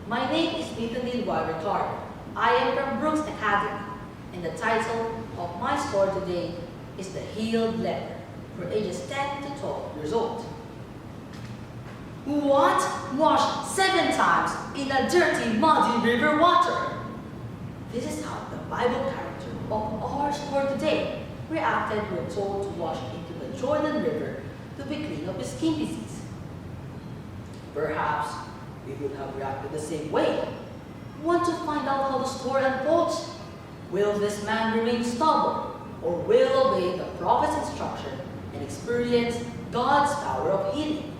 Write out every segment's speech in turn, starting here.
My name is Nathaniel Y. Ricardo. I am from Brooks Academy, and the title of my story today is The Healed Leper, for ages 10 to 12 years old. What? Washed 7 times in a dirty, muddy river water? This is how the Bible character of our story today reacted when told to wash into the Jordan River to be clean of his skin disease. Perhaps we would have reacted the same way. Want to find out how the story unfolds? Will this man remain stubborn, or will obey the prophet's instruction and experience God's power of healing?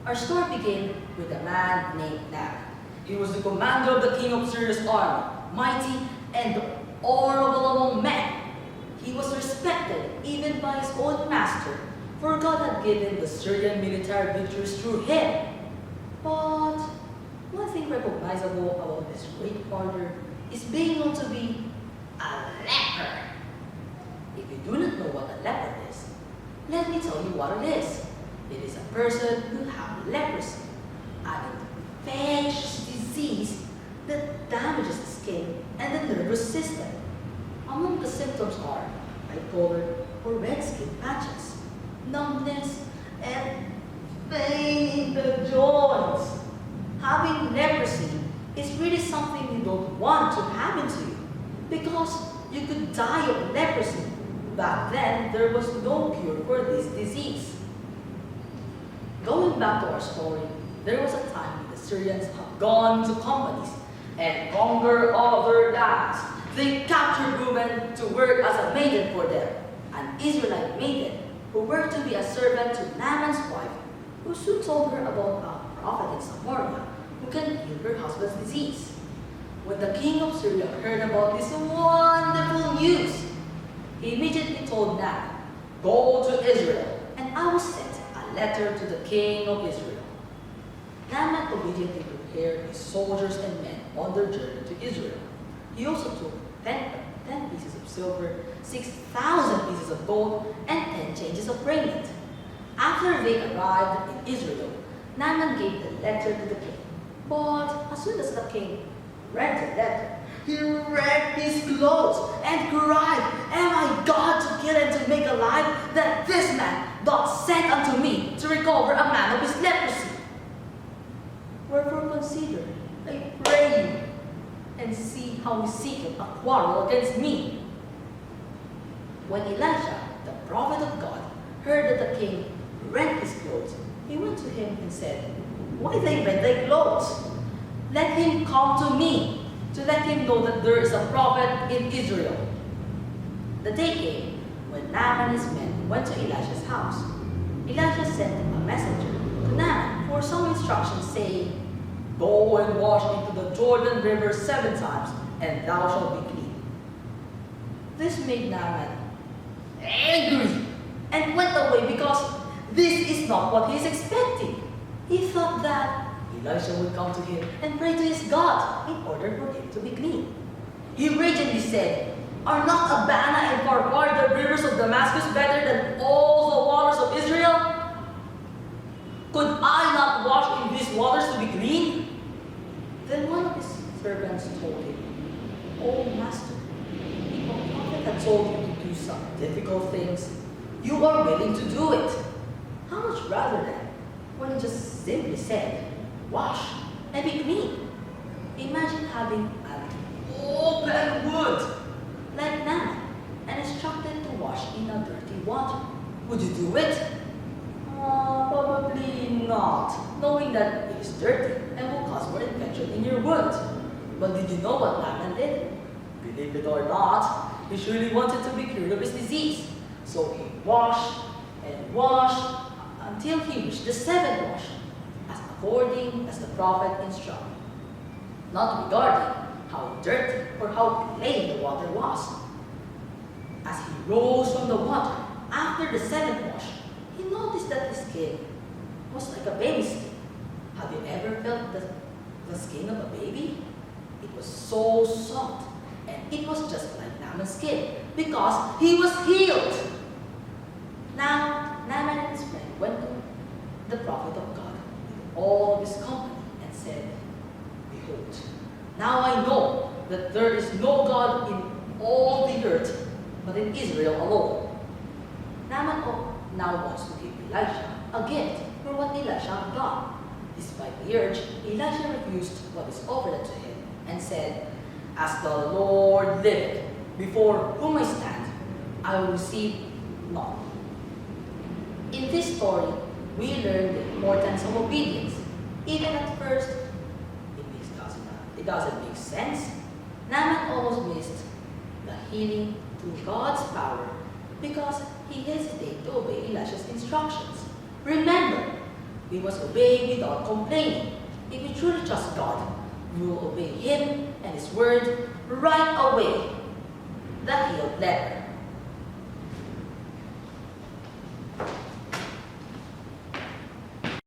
Our story begins with a man named Naaman. He was the commander of the king of Syria's army, mighty and honorable among men. He was respected even by his own master, for God had given the Syrian military victories through him. But one thing recognizable about this great warrior is being known to be a leper. If you do not know what a leper is, let me tell you what it is. It is a person who has leprosy, an infectious disease that damages the skin and the nervous system. Among the symptoms are bipolar or red skin patches, numbness, and pain in the joints. Having leprosy is really something you don't want to happen to you, because you could die of leprosy. Back then, there was no cure for this disease. Going back to our story, there was a time when the Syrians had gone to companies and conquered other lands. They captured women to work as a maiden for them, an Israelite maiden who worked to be a servant to Naaman's wife, who soon told her about a prophet in Samaria who can heal her husband's disease. When the king of Syria heard about this wonderful news, he immediately told Naaman, "Go to Israel, and I will send a letter to the king of Israel." Naaman obediently prepared his soldiers and men on their journey to Israel. He also took 10 pieces of silver, 6,000 pieces of gold, and 10 changes of raiment. After they arrived in Israel, Naaman gave the letter to the king. But as soon as the king read the letter, he rent his clothes and cried, "Am I God to kill and to make alive, that this man doth send unto me to recover a man of his leprosy? Wherefore consider, I pray you, and see how he seeketh a quarrel against me." When Elisha, the prophet of God, heard that the king rent his clothes, he went to him and said, "Why they rent thy clothes? Let him come to me, to let him know that there is a prophet in Israel." The day came when Naaman and his men went to Elisha's house. Elisha sent a messenger to Naaman for some instructions, saying, "Go and wash into the Jordan River 7 times, and thou shalt be clean." This made Naaman angry and went away, because this is not what he is expecting. He thought that Elisha would come to him and pray to his God in order for him to be clean. He ragingly said, "Are not Abana and Pharpar, the rivers of Damascus, better than all the waters of Israel? Could I not wash in these waters to be clean?" Then one of his servants told him, "Oh, master, if a prophet had told you to do some difficult things, you are willing to do it. How much rather than when he just simply said, 'Wash and be clean'?" Imagine having an open wound like Naaman and instructed to wash in a dirty water. Would you do it? Probably not, knowing that it is dirty and will cause more infection in your wound. But did you know what Naaman did? Believe it or not, he surely wanted to be cured of his disease. So he washed and washed until he reached the 7th wash, as according as the prophet instructed, not regarding how dirty or how plain the water was. As he rose from the water after the 7th wash, he noticed that his skin was like a baby's skin. Have you ever felt the skin of a baby? It was so soft, and it was just like Naaman's skin, because he was healed. Now, Naaman and his friend went to the prophet of God with all of his company and said, Behold, now I know that there is no God in all the earth but in Israel alone. Naaman now wants to give Elisha a gift for what Elisha got. Despite the urge, Elisha refused what is offered to him and said, "As the Lord liveth, before whom I stand, I will receive none." In this story, we learn the importance of obedience. Even at first, it doesn't make sense. Naaman almost missed the healing through God's power because he hesitated to obey Elisha's instructions. Remember, we must obey without complaining. If we truly trust God, we will obey Him and His word right away. The healed leper.